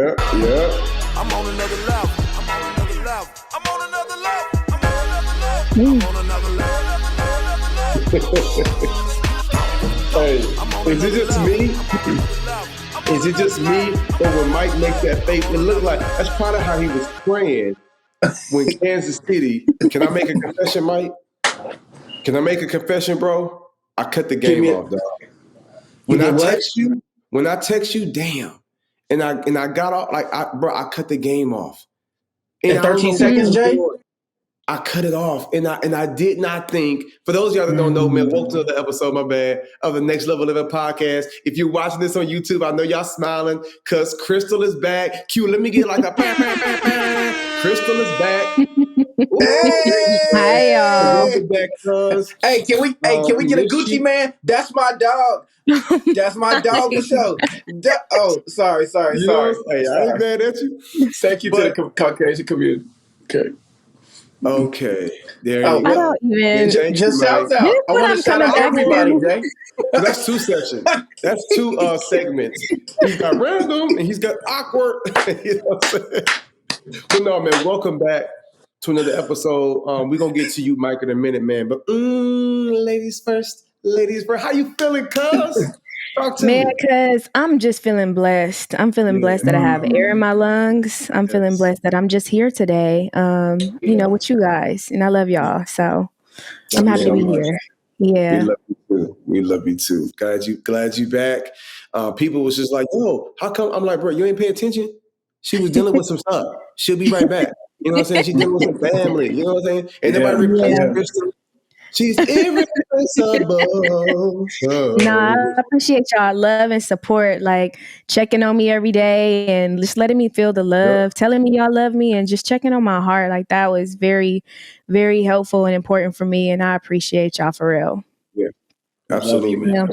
I'm on another level. I'm on another level. I'm on another level. I'm on another level. I'm on another level. Hey, is it just me? Is it just me? Or when Mike makes that face, it looked like that's part of how he was praying when Kansas City. Can I make a confession, Mike? Can I make a confession, bro? I cut the game off, dog. When I text you, damn. And I got off I cut the game off. In 13 seconds, Jay? I cut it off, and I did not think. For those of y'all that don't know, man, welcome to the episode, my bad, of the Next Level Living podcast. If you're watching this on YouTube, I know y'all smiling because Krystle is back. Q, let me get like a Krystle is back. Hey, hi y'all. Welcome back, cuz. Hey, can we get a Gucci man? That's my dog. That's my dog for sure. Sorry. Hey, I ain't mad at you. Thank you to the Caucasian community. Okay. There you I go. don't even. Just shout out. I want to shout out everybody, Jay. That's two sessions. That's two segments. He's got random and he's got awkward. You know what I'm saying? But no, man, welcome back to another episode. We're going to get to you, Mike, in a minute, man. But ladies first. How you feeling, cuz? Talk to me. Man, because I'm just feeling blessed. I'm feeling blessed that I have air in my lungs. I'm feeling blessed that I'm just here today, with you guys. And I love y'all. So I'm happy to be here. Yeah. We love you too. Glad you back. People was just like, yo, how come? I'm like, bro, you ain't pay attention? She was dealing with some stuff. She'll be right back. You know what I'm saying? She's dealing with some family. You know what I'm saying? Ain't nobody replaced Krystle. She's irreplaceable. Nah, I appreciate y'all love and support, like checking on me every day and just letting me feel the love, telling me y'all love me and just checking on my heart. Like that was very, very helpful and important for me. And I appreciate y'all for real. Yeah, absolutely, man. Yeah.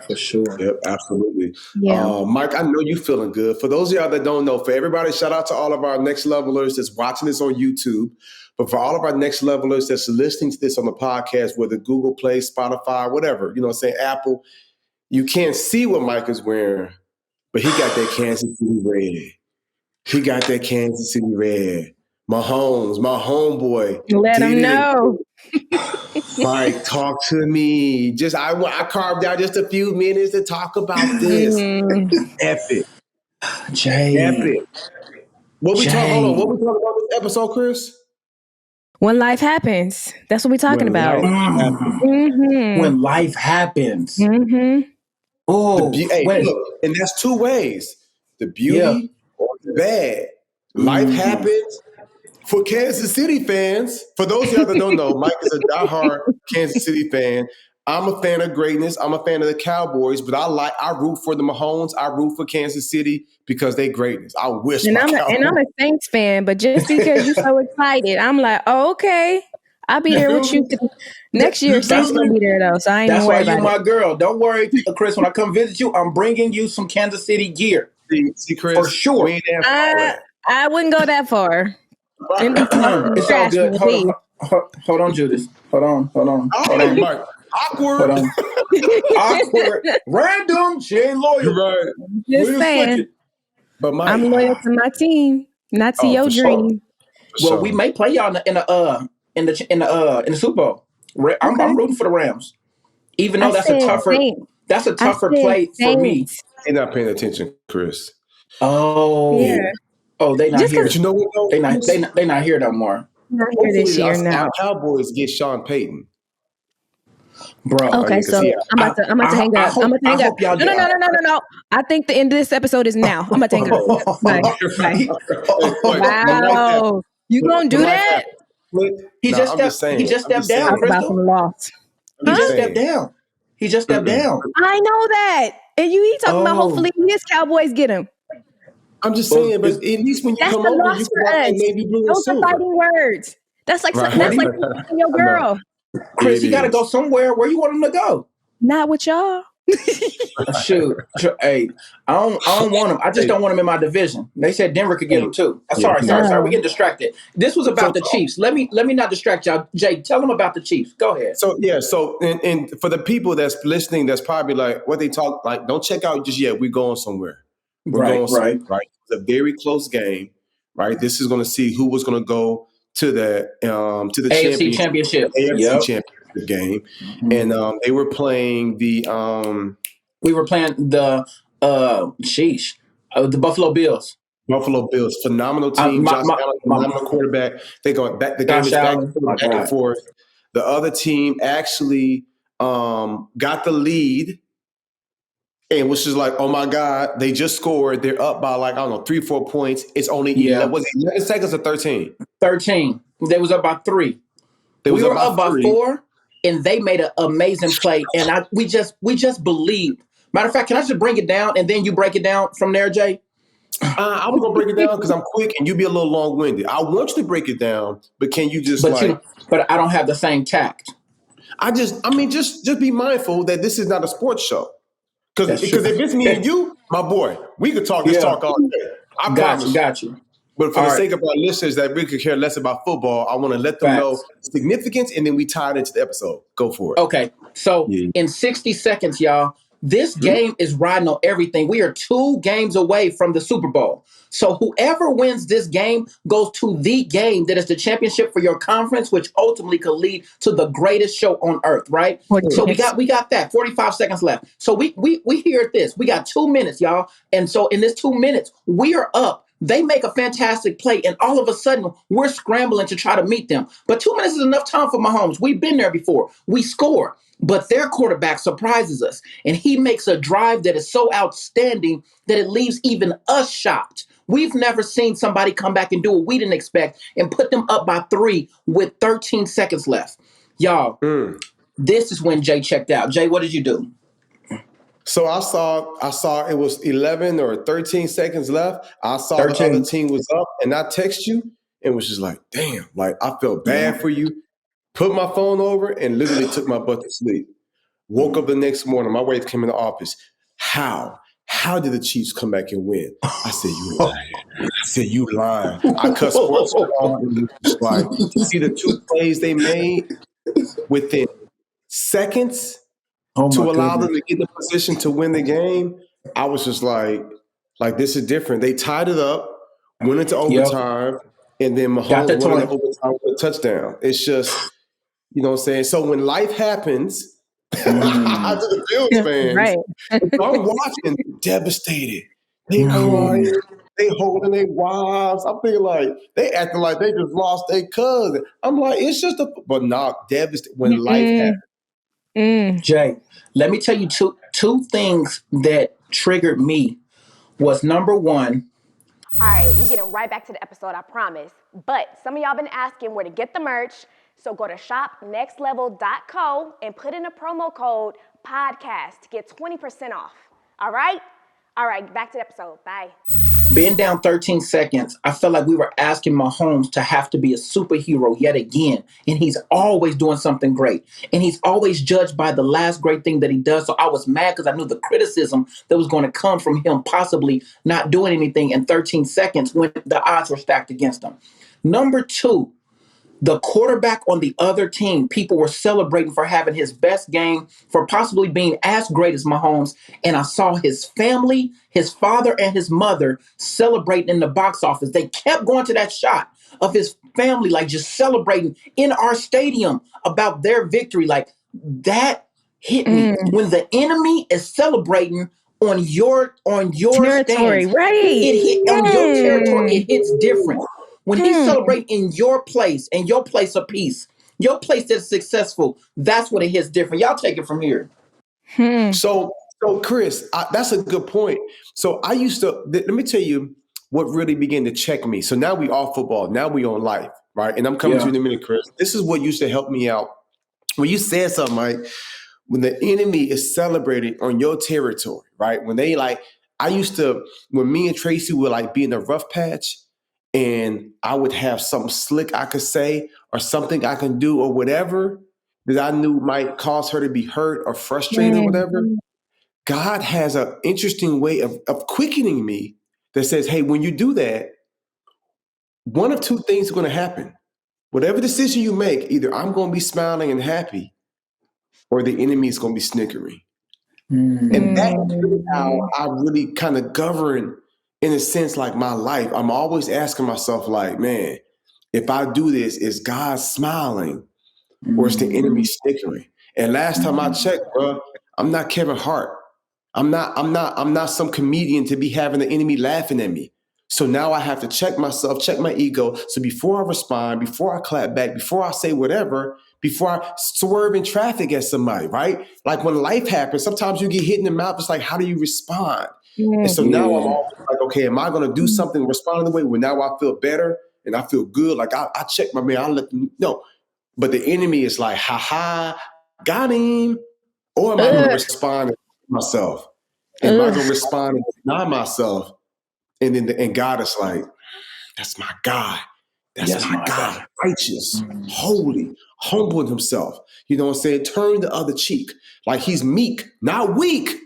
For sure. Yep, absolutely. Yeah. Mike, I know you feeling good. For those of y'all that don't know, for everybody, shout out to all of our next levelers that's watching this on YouTube. But for all of our next levelers that's listening to this on the podcast, whether Google Play, Spotify, whatever, you know what I'm saying, Apple, you can't see what Mike is wearing, but he got that Kansas City red. Mahomes, my homeboy. Let him know. Mike, talk to me. I carved out just a few minutes to talk about this. Epic. Jay. Epic. What we talking about this episode, Chris? When life happens. That's what we're talking about. When life happens. Mm-hmm. Oh, look, and that's two ways. The beauty or the bad. Life happens. For Kansas City fans, for those of y'all that don't know, Mike is a diehard Kansas City fan. I'm a fan of greatness. I'm a fan of the Cowboys, but I root for the Mahomes. I root for Kansas City because they greatness. I wish. And I'm a Saints fan, but just because you're so excited, I'm like, oh, okay. I'll be there with you next year. Saints gonna be there though, so I ain't even worried about it. That's why you're my girl. Don't worry, Chris. When I come visit you, I'm bringing you some Kansas City gear. See, Chris, for sure. I wouldn't go that far. It's all good. Hold on, Judas. Hold on. Mark. Awkward. Awkward. Random. She ain't loyal. Right. Just saying. But Mike, I'm loyal to my team, not to your dream. Well, we may play y'all in the Super Bowl. I'm rooting for the Rams, even though that's a tougher play for me. They're not paying attention, Chris. Oh, yeah. Oh, they not here. But you know what? Though? They not here no more. Not here this year now. Our Cowboys get Sean Payton. Bro. Okay, so I'm about to hang up. I'm about to hang up. No. I think the end of this episode is now. I'm about to hang up. Bye. Wow. You gonna do that? He just stepped down. About some loss. He just stepped down. I know that. And he talking about hopefully his Cowboys get him. I'm just saying, but at least when you come over, you can walk in navy blue and silver. Those are fighting words. That's like your girl. Chris, you got to go somewhere. Where you want him to go? Not with y'all. Shoot. Hey, I don't want him. I just don't want him in my division. They said Denver could get him too. Sorry. We get distracted. This was about the Chiefs. Let me not distract y'all. Jay, tell them about the Chiefs. Go ahead. So and for the people that's listening, that's probably like what they talk like. Don't check out just yet. We're going somewhere. We're going somewhere, right? was a very close game, right? This is going to see who was going to go to the AFC championship. AFC championship game, and they were playing the we were playing the the Buffalo Bills. Buffalo Bills, phenomenal team. Josh Allen, phenomenal quarterback. They go back. The game is back and forth. The other team actually got the lead, and was just like, oh my God, they just scored. They're up by like, I don't know, 3-4 points. It's only 11 seconds or 13? 13. They was up by 3. We were up by 4, and they made an amazing play. And we just believed. Matter of fact, can I just bring it down and then you break it down from there, Jay? I'm going to break it down because I'm quick and you be a little long-winded. I want you to break it down, but can you just but I don't have the same tact. just be mindful that this is not a sports show. Because if it's me and you, my boy, we could talk this talk all day. I promise. Got you. But for the sake of our listeners that really could care less about football, I want to let them know the significance, and then we tie it into the episode. Go for it. Okay. So in 60 seconds, y'all, this game is riding on everything. We are 2 games away from the Super Bowl. So whoever wins this game goes to the game that is the championship for your conference, which ultimately could lead to the greatest show on earth, right? So we got that. 45 seconds left. So we hear at this. We got 2 minutes, y'all. And so in this 2 minutes, we are up. They make a fantastic play, and all of a sudden, we're scrambling to try to meet them. But 2 minutes is enough time for Mahomes. We've been there before. We score, but their quarterback surprises us, and he makes a drive that is so outstanding that it leaves even us shocked. We've never seen somebody come back and do what we didn't expect and put them up by 3 with 13 seconds left. Y'all, this is when Jay checked out. Jay, what did you do? So I saw it was 11 or 13 seconds left. I saw 13. The other team was up, and I text you and was just like, damn, like I felt bad for you. Put my phone over and literally took my butt to sleep. Woke up the next morning. My wife came in the office. How did the Chiefs come back and win? I said, you lying. You lying. I cut sports on and was like, to see the 2 plays they made within seconds to allow them to get in the position to win the game, I was just like this is different. They tied it up, went into overtime, and then Mahomes went into overtime with a touchdown. It's just, you know what I'm saying? So when life happens, to the Bills fans, right. I'm watching devastated. They crying, they holding their wives. I'm thinking like, they acting like they just lost their cousin. I'm like, it's just but not devastated when life happens. Jay, let me tell you two things that triggered me was number one. All right, we're getting right back to the episode, I promise. But some of y'all been asking where to get the merch. So go to shopnextlevel.co and put in a promo code podcast to get 20% off. All right? All right, back to the episode. Bye. Being down 13 seconds, I felt like we were asking Mahomes to have to be a superhero yet again. And he's always doing something great. And he's always judged by the last great thing that he does. So I was mad because I knew the criticism that was going to come from him possibly not doing anything in 13 seconds when the odds were stacked against him. Number 2, the quarterback on the other team, people were celebrating for having his best game, for possibly being as great as Mahomes. And I saw his family, his father and his mother celebrating in the box office. They kept going to that shot of his family, like just celebrating in our stadium about their victory. Like that hit me. When the enemy is celebrating on your territory, stands, right? It hit on your territory. It hits different. When he's celebrating in your place of peace, your place that's successful, that's when it hits different. Y'all take it from here. So Chris, that's a good point. So I used to, let me tell you what really began to check me. So now we off football. Now we on life, right? And I'm coming to you in a minute, Chris. This is what used to help me out. When you said something, Mike, when the enemy is celebrating on your territory, right? When they when me and Tracy would be in a rough patch, and I would have something slick I could say or something I can do or whatever that I knew might cause her to be hurt or frustrated or whatever. God has an interesting way of quickening me that says, hey, when you do that, one of 2 things are going to happen. Whatever decision you make, either I'm going to be smiling and happy or the enemy is going to be snickering. And that's really how I really kind of govern in a sense, like my life, I'm always asking myself, like, man, if I do this, is God smiling or is the enemy snickering? And last time I checked, bro, I'm not Kevin Hart. I'm not some comedian to be having the enemy laughing at me. So now I have to check myself, check my ego. So before I respond, before I clap back, before I say whatever, before I swerve in traffic at somebody, right? Like when life happens, sometimes you get hit in the mouth. It's like, how do you respond? And so now I'm always like, okay, am I going to do something, respond in the way where now I feel better and I feel good? Like I check my man, I let them know. But the enemy is like, ha ha, got him. Or am I going to respond to myself? Am I going to respond and deny myself? And God is like, that's my God. That's my God. Righteous, holy, humbled himself. You know what I'm saying? Turn the other cheek. Like he's meek, not weak.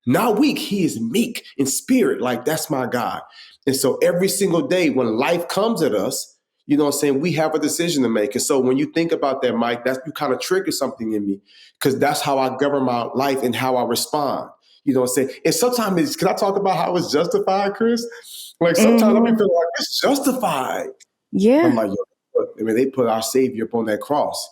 Not weak. He is meek in spirit. Like that's my God. And so every single day when life comes at us, you know what I'm saying? We have a decision to make. And so when you think about that, Mike, that's you kind of trigger something in me because that's how I govern my life and how I respond. You know what I'm saying? And sometimes can I talk about how it's justified, Chris? Like sometimes I feel like it's justified. Yeah. I'm like, yo, I mean, they put our Savior up on that cross.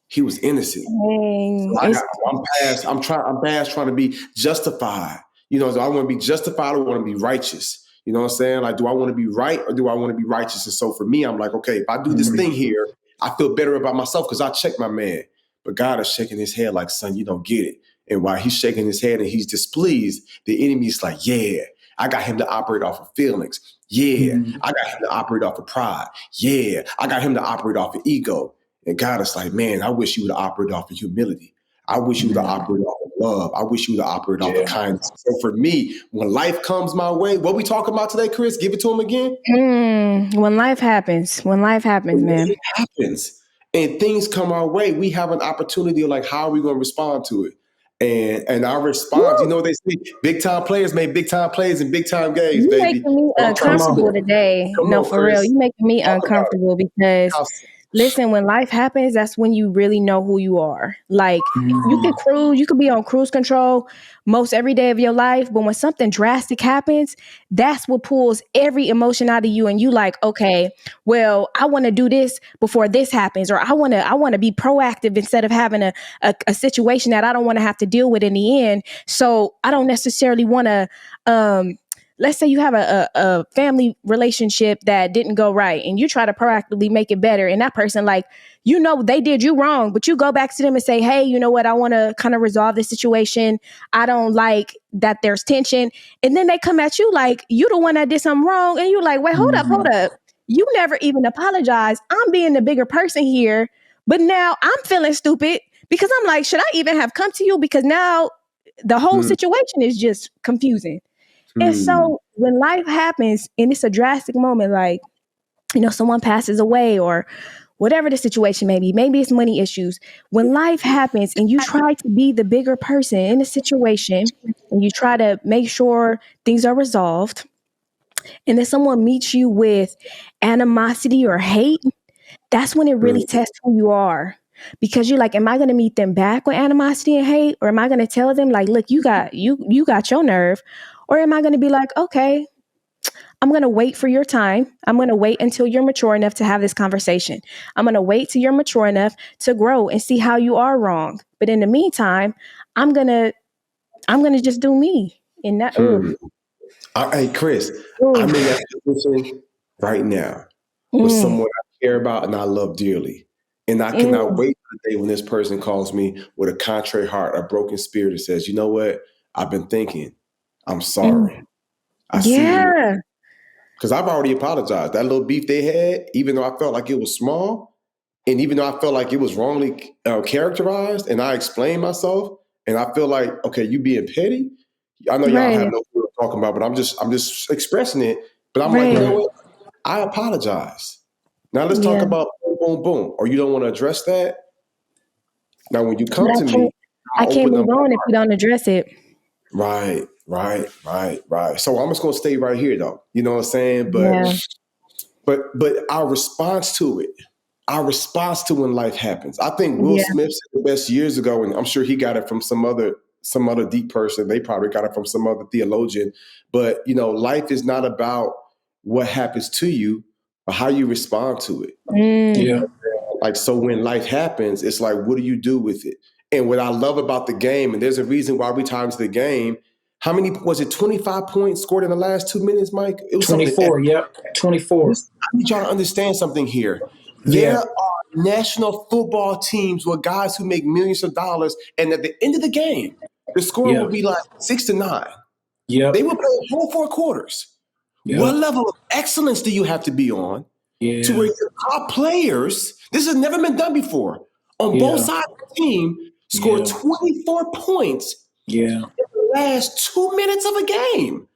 He was innocent. So I'm past trying to be justified. You know, so I want to be justified. I want to be righteous. You know what I'm saying? Like, do I want to be right or do I want to be righteous? And so for me, I'm like, okay, if I do this thing here, I feel better about myself because I check my man. But God is shaking his head like, son, you don't get it. And while he's shaking his head and he's displeased, the enemy's like, yeah, I got him to operate off of feelings. Yeah, I got him to operate off of pride. Yeah, I got him to operate off of ego. And God is like, man, I wish you would operate off of humility. I wish you would operate off of love. I wish you would operate off of kindness. So for me, when life comes my way, what we talking about today, Chris? Give it to him again. When life happens, man. It happens and things come our way, we have an opportunity of like, how are we going to respond to it? And our response, you know what they say, big time players make big time plays in big time games, You baby. making me uncomfortable today. No, for real. You making me uncomfortable because listen, when life happens, that's when you really know who you are. Like you can cruise, you could be on cruise control most every day of your life, but when something drastic happens, that's what pulls every emotion out of you. And you like, okay, well, I want to do this before this happens, or I want to be proactive instead of having a situation that I don't want to have to deal with in the end. So I don't necessarily want to, let's say you have a family relationship that didn't go right and you try to proactively make it better. And that person, like, you know, they did you wrong, but you go back to them and say, hey, you know what? I want to kind of resolve this situation. I don't like that there's tension. And then they come at you like, you the one that did something wrong. And you're like, wait, hold up. You never even apologized. I'm being the bigger person here. But now I'm feeling stupid because I'm like, should I even have come to you? Because now the whole situation is just confusing. And so when life happens and it's a drastic moment, like, you know, someone passes away or whatever the situation may be, maybe it's money issues. When life happens and you try to be the bigger person in the situation and you try to make sure things are resolved, and then someone meets you with animosity or hate, that's when it really tests who you are. Because you're like, am I going to meet them back with animosity and hate? Or am I going to tell them like, look, you got your nerve? Or am I going to be like, okay, I'm going to wait for your time. I'm going to wait until you're mature enough to have this conversation. I'm going to wait till you're mature enough to grow and see how you are wrong. But in the meantime, I'm going to just do me. And that, Hey, Chris, I'm in that position right now with someone I care about and I love dearly. And I cannot wait for the day when this person calls me with a contrary heart, a broken spirit, and says, you know what? I've been thinking. I'm sorry. I see you. Because I've already apologized. That little beef they had, even though I felt like it was small, and even though I felt like it was wrongly characterized, and I explained myself, and I feel like, okay, you being petty. I know y'all have no clue what I'm talking about, but I'm just expressing it. But I'm like, you know what? I apologize. Now let's talk about boom, boom, boom. Or you don't want to address that? Now when you come to me, I can't move on if you don't address it. Right. So I'm just gonna stay right here though. You know what I'm saying? But our response to it, when life happens. I think Will Smith said the best years ago, and I'm sure he got it from some other some other deep person. They probably got it from some other theologian. But, life is not about what happens to you, but how you respond to it. Yeah. Like, so when life happens, it's like, what do you do with it? And what I love about the game, and there's a reason why we tied into the game, how many, was it 25 points scored in the last 2 minutes, Mike? It was 24, yep, 24. I need y'all to understand something here. Yeah. There are national football teams with guys who make millions of dollars, and at the end of the game, the score will be like 6-9. Yep. They will play whole 4 quarters. Yep. What level of excellence do you have to be on to where your top players, this has never been done before, on both sides of the team, score 24 points in the last 2 minutes of a game?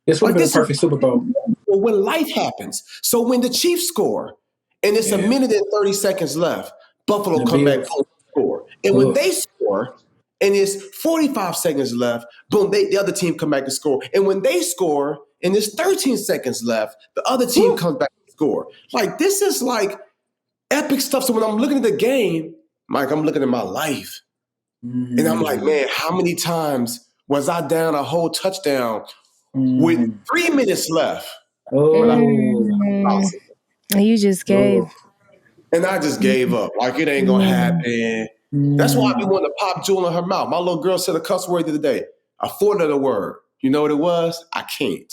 This would have been a perfect Super Bowl. When life happens. So when the Chiefs score, and it's a minute and 30 seconds left, Buffalo come back and score. And when they score, and it's 45 seconds left, boom, the other team come back and score. And when they score, and there's 13 seconds left, the other team comes back and score. Like, this is like epic stuff. So when I'm looking at the game, Mike, I'm looking at my life. And I'm like, man, how many times was I down a whole touchdown with 3 minutes left? You just gave. And I just gave up. Like, it ain't going to happen. That's why I be wanting to pop Jewel in her mouth. My little girl said a cuss word the other day. A 4-letter word. You know what it was? I can't.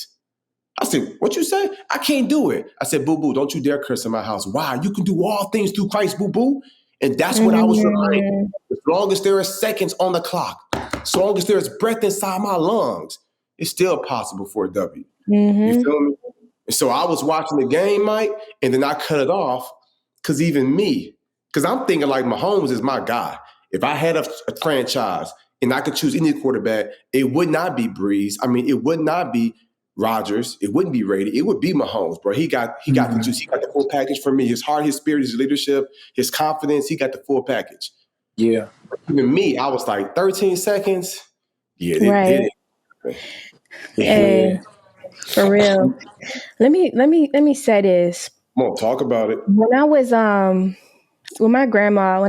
I said, what you say? I can't do it. I said, boo-boo, don't you dare curse in my house. Why? You can do all things through Christ, boo-boo. And that's what I was reminded. As long as there are seconds on the clock, as long as there's breath inside my lungs, it's still possible for a W. You feel me? And so I was watching the game, Mike, and then I cut it off because I'm thinking like Mahomes is my guy. If I had a franchise and I could choose any quarterback, it would not be Breeze. I mean, it would not be Rodgers. It wouldn't be Brady. It would be Mahomes, bro. He got the juice. He got the full package for me. His heart, his spirit, his leadership, his confidence. He got the full package. Yeah. Even me, I was like 13 seconds. Yeah, they did it. For real. Let me say this. Come on, talk about it. When I was with my grandma,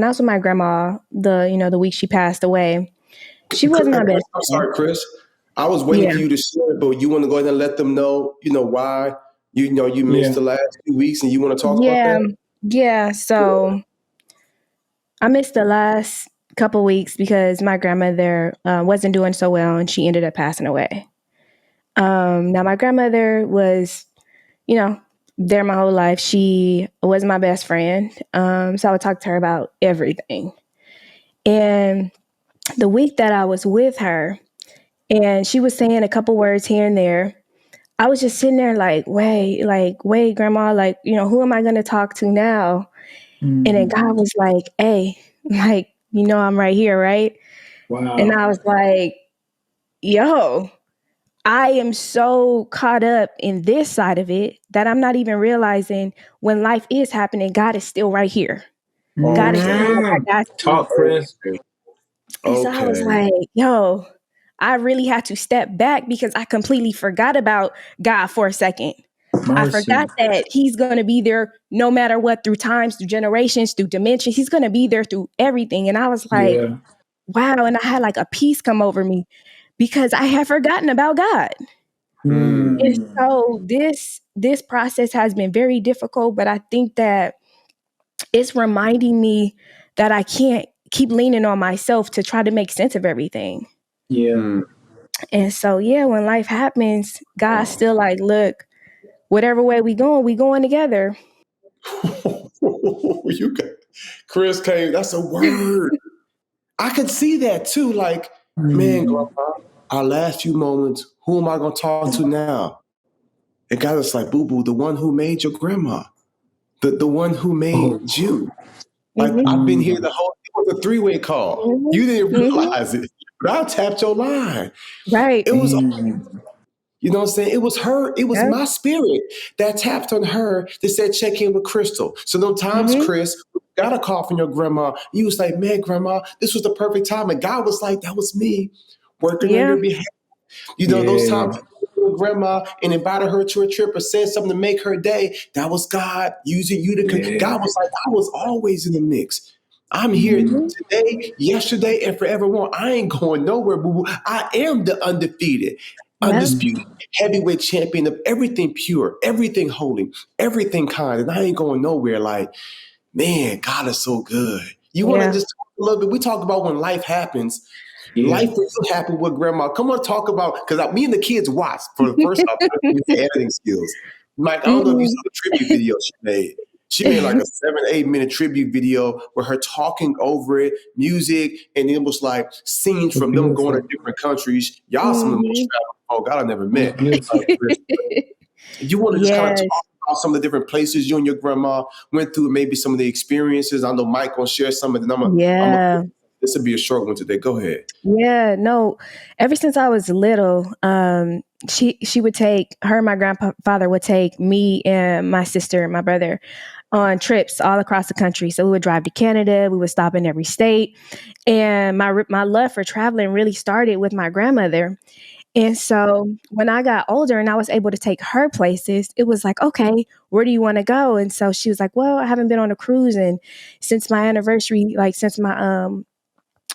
the week she passed away, she wasn't my best. I'm sorry, Chris. I was waiting for you to share it, but you want to go ahead and let them know, why you missed the last 2 weeks, and you want to talk about that? Yeah. So I missed the last couple weeks because my grandmother wasn't doing so well, and she ended up passing away. Now my grandmother was, there my whole life. She was my best friend. So I would talk to her about everything. And the week that I was with her and she was saying a couple words here and there, I was just sitting there like, wait, grandma, who am I going to talk to now? And then God was like, hey, I'm right here, right? Wow. And I was like, yo, I am so caught up in this side of it that I'm not even realizing when life is happening, God is still right here. God is still right. Talk, Chris. And so I was like, yo, I really had to step back because I completely forgot about God for a second. Mercy. I forgot that he's going to be there no matter what, through times, through generations, through dimensions. He's going to be there through everything. And I was like, wow. And I had like a peace come over me because I had forgotten about God. And so this process has been very difficult, but I think that it's reminding me that I can't keep leaning on myself to try to make sense of everything. Yeah. And so, when life happens, God's still like, look, whatever way we going together. Chris came, that's a word. I could see that too. Like, man, Grandma, our last few moments, who am I going to talk to now? And God was like, boo-boo, the one who made your grandma, the one who made you. Like, I've been here it was a 3-way call. You didn't realize it, but I tapped your line. Right. It was, you know what I'm saying? It was her, it was my spirit that tapped on her that said, check in with Krystle. So those times, Chris, got a call from your grandma. You was like, man, grandma, this was the perfect time. And God was like, that was me working on your behalf. Those times grandma and invited her to a trip or said something to make her day. That was God using you to. God was like, I was always in the mix. I'm here today, yesterday, and forevermore. I ain't going nowhere, boo. I am the undefeated, Yep. undisputed heavyweight champion of everything pure, everything holy, everything kind. And I ain't going nowhere. Like, man, God is so good. You want to Yeah. just talk a little bit? We talk about when life happens. Yeah. Life will happen with grandma. Come on, talk about, because me and the kids watched for the first time with the editing skills. Mike, I don't know if you saw the tribute video she made. She made like a 7-8 minute tribute video with her talking over it, music, and it was like scenes from them going to different countries. Y'all some of the most traveled folk I never met. You want to just kind of Yes. talk about some of the different places you and your grandma went through, maybe some of the experiences. I know Mike will share some of them. Yeah. This will be a short one today. Go ahead. Yeah, no. Ever since I was little, she would take her and my grandfather would take me and my sister and my brother on trips all across the country. So we would drive to Canada. We would stop in every state, and my love for traveling really started with my grandmother. And so when I got older and I was able to take her places, it was like, okay, where do you want to go? And so she was like, well, I haven't been on a cruise and since my anniversary, like since my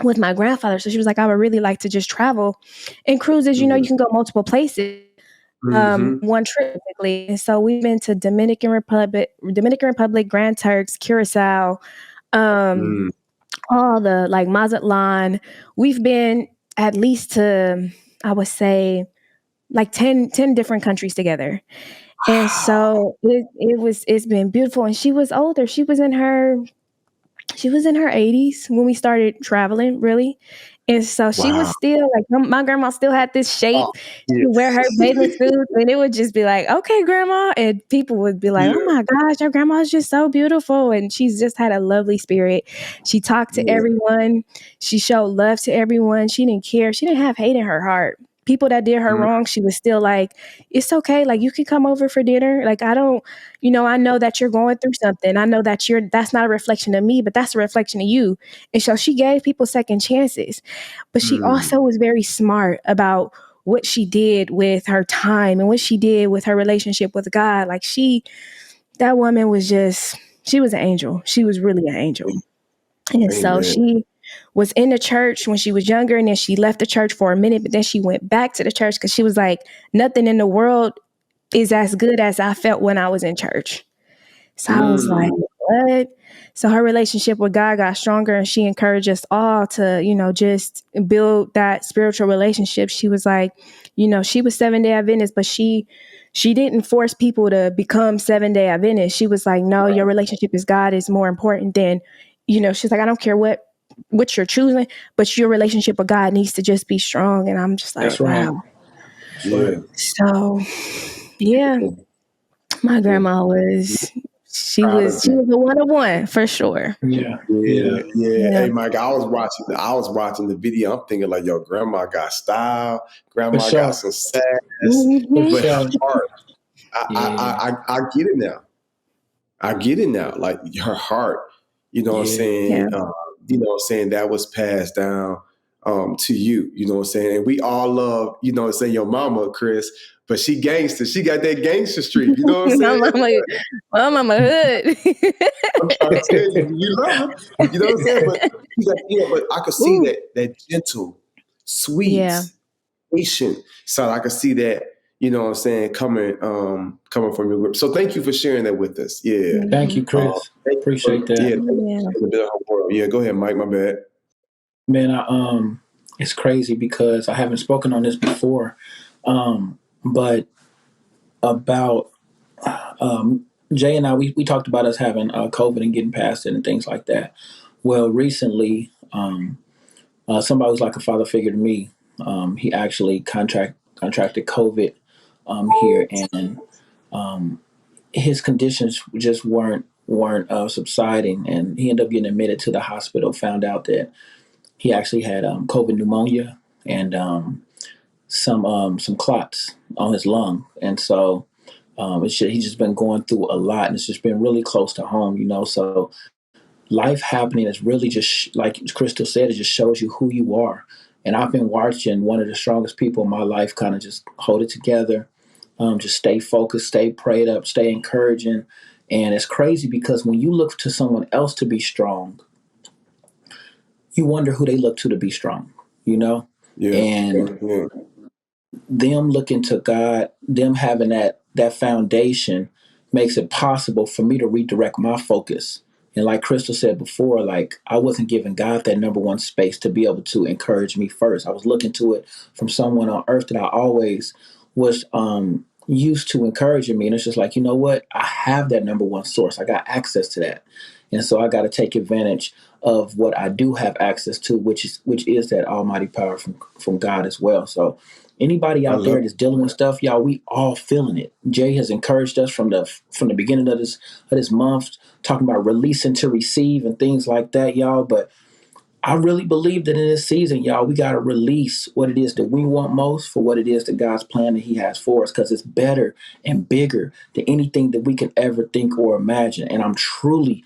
with my grandfather. So she was like, I would really like to just travel. And cruises, you know, you can go multiple places, Mm-hmm. one trip typically. And so we've been to Dominican Republic, Grand Turks, Curacao, um, Mm-hmm. all the like Mazatlan. We've been at least to, I would say, like 10 different countries together. And so it's been beautiful. And she was older. She was in her 80s when we started traveling, really. And so she was Wow. still like my grandma still had this shape. Oh, She would wear her bathing suit and it would just be like, okay, grandma. And people would be like, yeah, oh my gosh, your grandma's just so beautiful. And she's just had a lovely spirit. She talked to yeah. everyone. She showed love to everyone. She didn't care. She didn't have hate in her heart. People that did her Mm, wrong, she was still like, it's okay. Like you can come over for dinner. Like I don't, I know that you're going through something. I know that that's not a reflection of me, but that's a reflection of you. And so she gave people second chances. But she mm, also was very smart about what she did with her time and what she did with her relationship with God. Like that woman was she was an angel. She was really an angel. And so amen. she was in the church when she was younger and then she left the church for a minute, but then she went back to the church because she was like, nothing in the world is as good as I felt when I was in church. So I was like, Mm, what? So her relationship with God got stronger and she encouraged us all to, just build that spiritual relationship. She was like, she was 7-day Adventist, but she didn't force people to become 7-day Adventist. She was like, no, your relationship with God is more important than, she's like, I don't care what you're choosing, but your relationship with God needs to just be strong. And I'm just like, That's right. wow. That's yeah. right. So yeah, my Well, grandma was she proud of was she you. was a one of one for sure. Yeah. Yeah, Yeah. yeah. Yeah. Hey, Mike, I was watching the video. I'm thinking like, yo, grandma got style. For Grandma got sure. some sass, For Mhm. but her sure. heart. Yeah. I get it now. I get it now. Like her heart, you know what I'm Yeah. saying? Yeah. That was passed down to you, you know what I'm saying? And we all love, your mama, Chris, but she gangster. She got that gangster streak, you know what I'm my saying? mama, my mama hood. I'm trying to tell you, you love her. You know what I'm saying? But but I could see Ooh. that gentle, sweet, Yeah. patient side. I could see that, you know what I'm saying, coming from your group. So thank you for sharing that with us. Yeah. Thank Mhm. you, Chris. Thank you Appreciate yeah, that. thank you Yeah. for sharing a bit of her world. Yeah, go ahead, Mike, my bad. Man, it's crazy because I haven't spoken on this before. But about Jay and I, we talked about us having COVID and getting past it and things like that. Well, recently, somebody was like a father figure to me. He actually contracted COVID here, and his conditions just weren't subsiding, and he ended up getting admitted to the hospital. Found out that he actually had COVID pneumonia and some clots on his lung, and so he's just been going through a lot, and it's just been really close to home. So life happening is really just like Krystle said, it just shows you who you are. And I've been watching one of the strongest people in my life kind of just hold it together, just stay focused, stay prayed up, stay encouraging. And it's crazy because when you look to someone else to be strong, you wonder who they look to be strong, you know? Yeah. And Yeah. them looking to God, them having that foundation makes it possible for me to redirect my focus. And like Krystle said before, like I wasn't giving God that number one space to be able to encourage me first. I was looking to it from someone on earth that I always was used to encouraging me. And it's just like, you know what? I have that number one source. I got access to that. And so I got to take advantage of what I do have access to, which is that almighty power from God as well. So anybody I out love there that's dealing with stuff, y'all, we all feeling it. Jay has encouraged us from the beginning of this month, talking about releasing to receive and things like that, y'all. But I really believe that in this season, y'all, we got to release what it is that we want most for what it is that God's plan that he has for us, because it's better and bigger than anything that we can ever think or imagine. And I'm truly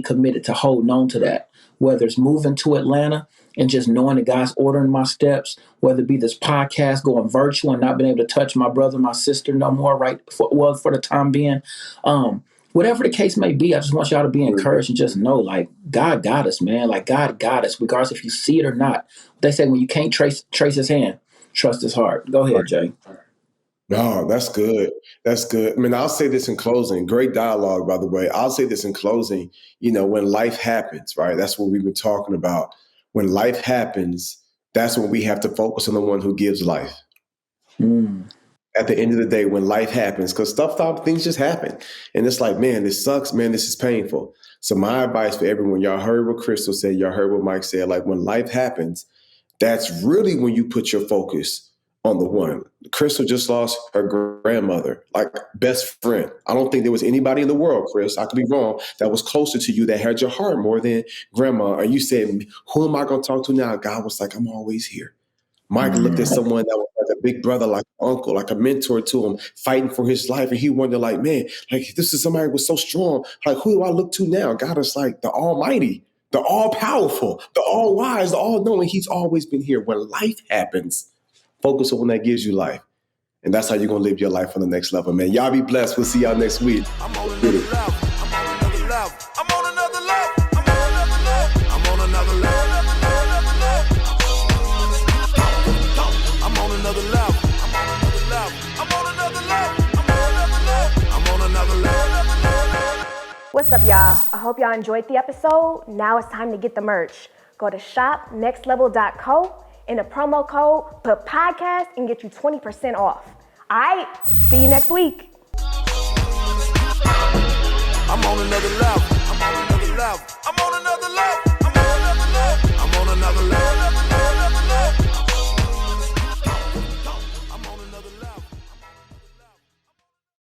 committed to holding on to that, whether it's moving to Atlanta and just knowing that God's ordering my steps, whether it be this podcast going virtual and not being able to touch my brother, my sister no more, right? For the time being. Whatever the case may be, I just want y'all to be encouraged and just know, like, God got us, man. Like, God got us, regardless if you see it or not. They say when you can't trace his hand, trust his heart. Go ahead, Jay. No, that's good. That's good. I mean, I'll say this in closing. Great dialogue, by the way. I'll say this in closing. You know, when life happens, right? That's what we've been talking about. When life happens, that's when we have to focus on the one who gives life. At the end of the day, when life happens, because things just happen. And it's like, man, this sucks, man, this is painful. So my advice for everyone, y'all heard what Krystle said, y'all heard what Mike said, like when life happens, that's really when you put your focus on the one. Krystle just lost her grandmother, like best friend. I don't think there was anybody in the world, Chris, I could be wrong, that was closer to you, that had your heart more than grandma. And you said, who am I going to talk to now? God was like, I'm always here. Mike looked at someone that was like a big brother, like an uncle, like a mentor to him, fighting for his life. And he wondered, like, man, like this is somebody who was so strong. Like, who do I look to now? God is like the Almighty, the all-powerful, the all-wise, the all-knowing. He's always been here. When life happens, focus on one that gives you life. And that's how you're going to live your life on the next level, man. Y'all be blessed. We'll see y'all next week. I'm on another level. I'm on another level. I'm on another level. I'm on another level. I'm on another level. I'm on another level. I'm on another level. I'm on another level. What's up, y'all? I hope y'all enjoyed the episode. Now it's time to get the merch. Go to shopnextlevel.co. In the promo code, put podcast and get you 20% off. All right, see you next week. I'm on another level. I'm on another level. I'm on another level.